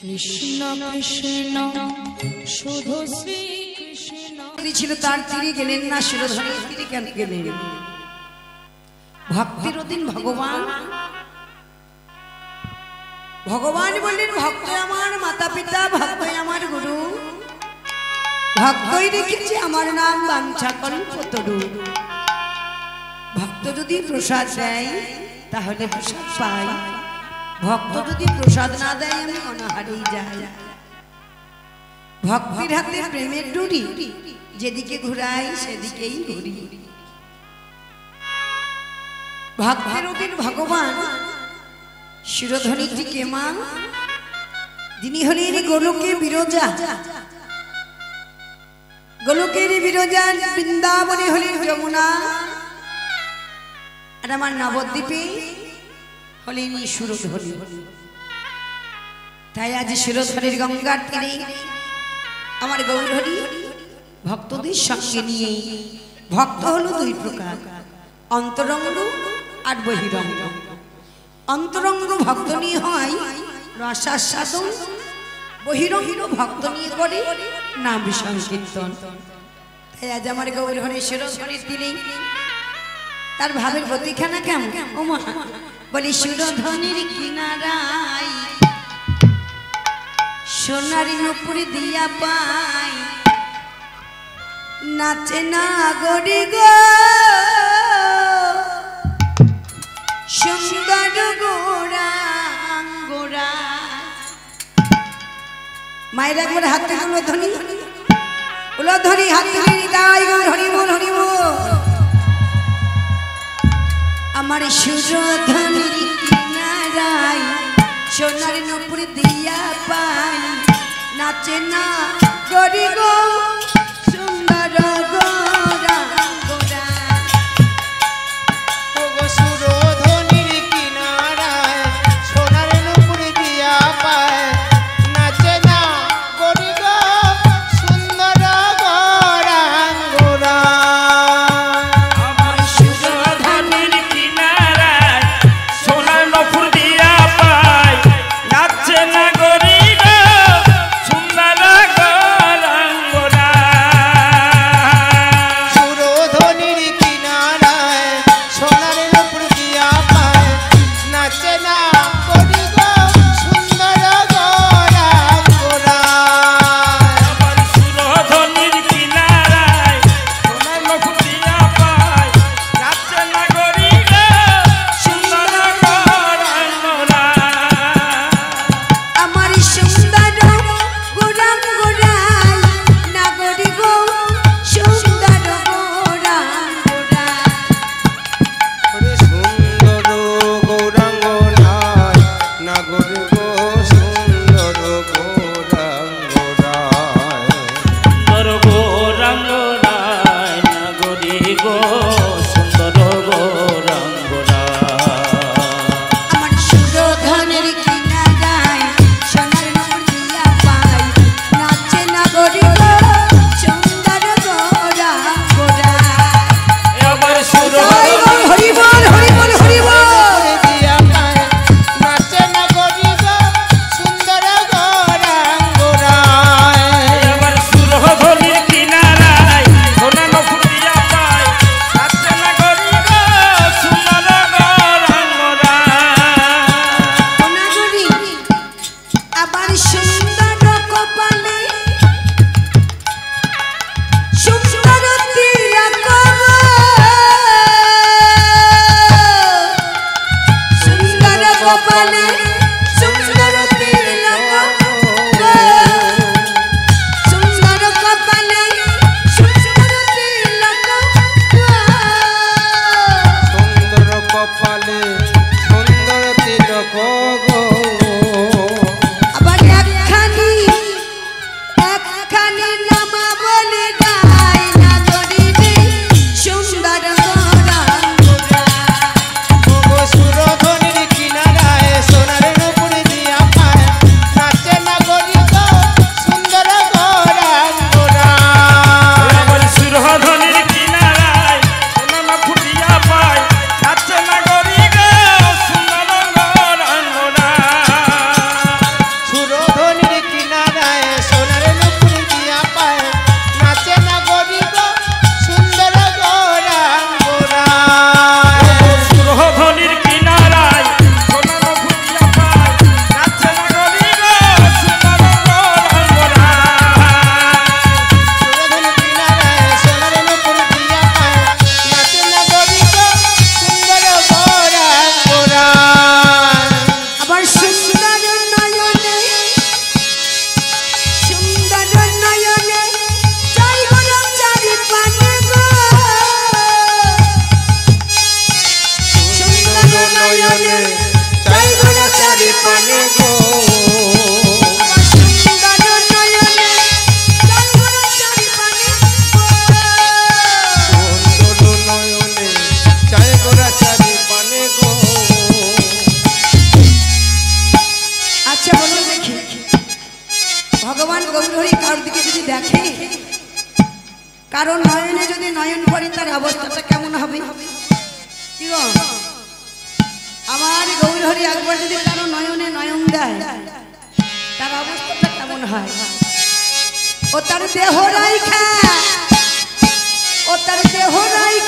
কৃষ্ণ কৃষ্ণ শুধু শ্রী কৃষ্ণ ছিল তার তীরে গেলেন না, শিরোধানের তীরে কেন গেলেন? ভক্তির অধীন ভগবান ভগবান বললেন ভক্ত আমার মাতা পিতা, ভক্তই আমার গুরু, ভক্তই রেখেছে আমার নাম বাঞ্ছা কল্পতরু। ভক্ত যদি প্রসাদ দেয় তাহলে প্রসাদ পাই, ভক্ত যদি প্রসাদ না দেয় আমি অনাহারেই যাই। ভক্তির হাতে প্রেমের ডুরি, যেদিকে ঘুরাই সেদিকেই ঘুরি। ভক্তের অধীন ভগবান শিরোধনীটি কে মা? যিনি হলেন গোলকে বিরজা। গোলকের বিরজা বৃন্দাবনে হলেন যমুনা, আর আমার নবদ্বীপে হলেন সুরধনী। তাই আজ শিরোধনীর গঙ্গার তীরে আমার গৌরহরি ভক্তদের সঙ্গে নিয়ে, ভক্ত হলো দুই প্রকার, অন্তরঙ্গ আর বহিরঙ্গ। অন্তরঙ্গ ভক্ত নিয়ে হয় রসাস্বাদন, বহিরঙ্গ ভক্ত নিয়ে করে নাম সংকীর্তন। তাই আজ আমার গৌরহরি শিরোধনীর তীরে তার ভাবের প্রতীক্ষানা কেমন? ওমা বলি শিরোধনীর কিনারায় সোনারি নুপুর দিয়া পাই, নাচে না গরি গো সুন্দর গোরা গোরা। মায়ের একবার হাত থেকে উলধ্বনি, উলধ্বনি হাত থেকে নিতাই গৌর হরি বল হরি বল। আমার শিরোধনীর কিনারায় সোনার নুপুর দিয়া পাই, নাচে না গরি গো সুন্দর গোরা গোরা। ওগো শিরোধনীর কিনারায় সোনার নুপুর দিয়া পায়, নাচে না গরি গো সুন্দর গোরা গোরা। আমার শিরোধনীর কিনারায় সোনার নুপুর দিয়া পায়, নাচে না গরি গো সুন্দর গোরা গোরা। শিরোধনীর কিনারায় সোনার নুপুর দিয়া পায়, নাচে না গরি গো সুন্দর গোরা গোরা। আমার শিরোধনীর কিনারায় সোনার নুপুর দিয়া পায়, নাচে না গরি গো সুন্দর গোরা গোরা। আমার সুন্দর গোরাম গোরাই নাগরি গো সুন্দর গোরাম গোরা। ওরে সুন্দর গৌরাঙ্গ নাই, নাগর গো সুন্দর গৌরাঙ্গ রায়। সুন্দর গৌরাঙ্গ রায়, নাগরি গো সুন্দর গৌরাঙ্গ রায়। আমার শিরোধনীর কিনারায় সোনার নুপুর দিয়া পাই, নাচে নাগরি গো সুন্দর গোরাম গোরা। এবার জয় গো হরি বল হরি বল হরি বল। দিয়া পায়, নাচে না গরি গো সুন্দর গৌরাঙ্গ রায়। এবার শিরোধনীর কিনারায় সোনার নুপুর দিয়া পায়, নাচে না গরি গো সুন্দর গৌরাঙ্গ রায়। সোনাগরি আবার সুন্দর কপালে সুন্দর তিলক গো, সুন্দর কপালে সুন্দর তিলক গো, সুন্দর কপালে সুন্দর তিলক গো। সুন্দর কপালে সুন্দর তিলক গো। আবার একখানি নামা বলে গাই নাগরি রে সুন্দর গোরাম গোরা। ওগো শিরোধনীর কিনারায় সোনার গৌরহরি কার দিকে যদি দেখে, কারণ নয়নে যদি নয়ন পড়ে তার অবস্থাটা কেমন হবে? কি গো, আমার গৌরহরি একবার যদি কারো নয়নে নয়ন দেয় তার অবস্থাটা কেমন হয়? ও তার দেহ রাইখা, ও তার দেহ রাইখা